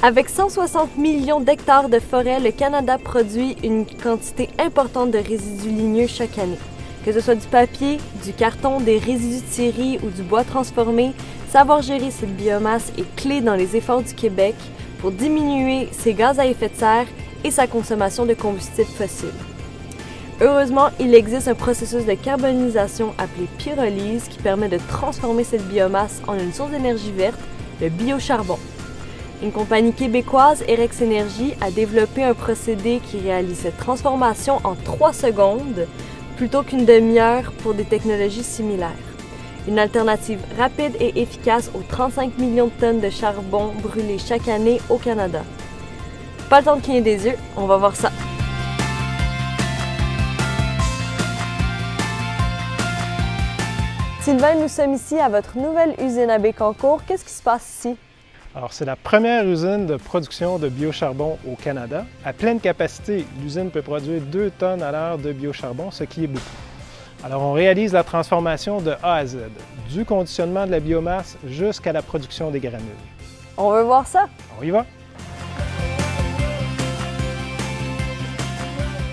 Avec 160 millions d'hectares de forêt, le Canada produit une quantité importante de résidus ligneux chaque année. Que ce soit du papier, du carton, des résidus de scierie ou du bois transformé, savoir gérer cette biomasse est clé dans les efforts du Québec pour diminuer ses gaz à effet de serre et sa consommation de combustibles fossiles. Heureusement, il existe un processus de carbonisation appelé pyrolyse qui permet de transformer cette biomasse en une source d'énergie verte, le biocharbon. Une compagnie québécoise, Erex Énergie, a développé un procédé qui réalise cette transformation en 3 secondes plutôt qu'une demi-heure pour des technologies similaires. Une alternative rapide et efficace aux 35 millions de tonnes de charbon brûlées chaque année au Canada. Pas le temps de cligner des yeux, on va voir ça. Sylvain, nous sommes ici à votre nouvelle usine à Bécancour. Qu'est-ce qui se passe ici? Alors, c'est la première usine de production de biocharbon au Canada. À pleine capacité, l'usine peut produire 2 tonnes à l'heure de biocharbon, ce qui est beaucoup. Alors, on réalise la transformation de A à Z, du conditionnement de la biomasse jusqu'à la production des granules. On veut voir ça? On y va!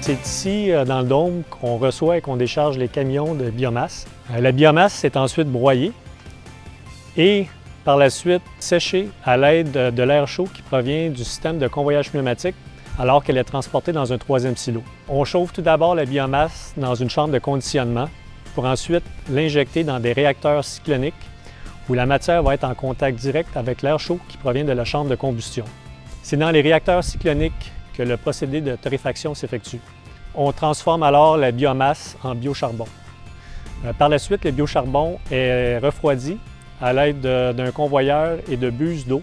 C'est ici, dans le dôme, qu'on reçoit et qu'on décharge les camions de biomasse. La biomasse est ensuite broyée et par la suite séchée à l'aide de l'air chaud qui provient du système de convoyage pneumatique alors qu'elle est transportée dans un 3e silo. On chauffe tout d'abord la biomasse dans une chambre de conditionnement pour ensuite l'injecter dans des réacteurs cycloniques où la matière va être en contact direct avec l'air chaud qui provient de la chambre de combustion. C'est dans les réacteurs cycloniques que le procédé de torréfaction s'effectue. On transforme alors la biomasse en biocharbon. Par la suite, le biocharbon est refroidi à l'aide d'un convoyeur et de buses d'eau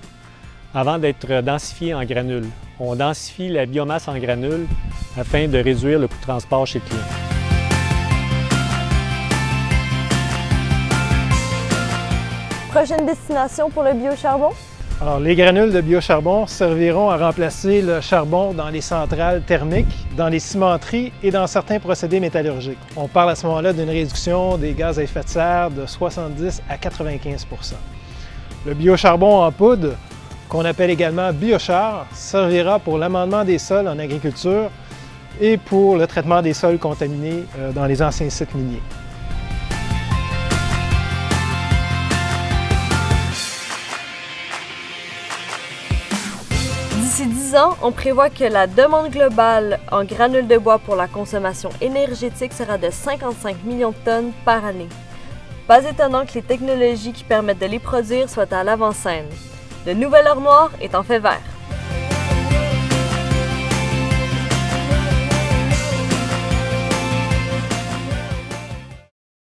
avant d'être densifié en granules. On densifie la biomasse en granules afin de réduire le coût de transport chez le client. Prochaine destination pour le biocharbon? Alors, les granules de biocharbon serviront à remplacer le charbon dans les centrales thermiques, dans les cimenteries et dans certains procédés métallurgiques. On parle à ce moment-là d'une réduction des gaz à effet de serre de 70 à 95 %. Le biocharbon en poudre, qu'on appelle également biochar, servira pour l'amendement des sols en agriculture et pour le traitement des sols contaminés dans les anciens sites miniers. D'ici 10 ans, on prévoit que la demande globale en granules de bois pour la consommation énergétique sera de 55 millions de tonnes par année. Pas étonnant que les technologies qui permettent de les produire soient à l'avant-scène. Le nouvel or noir est en fait vert.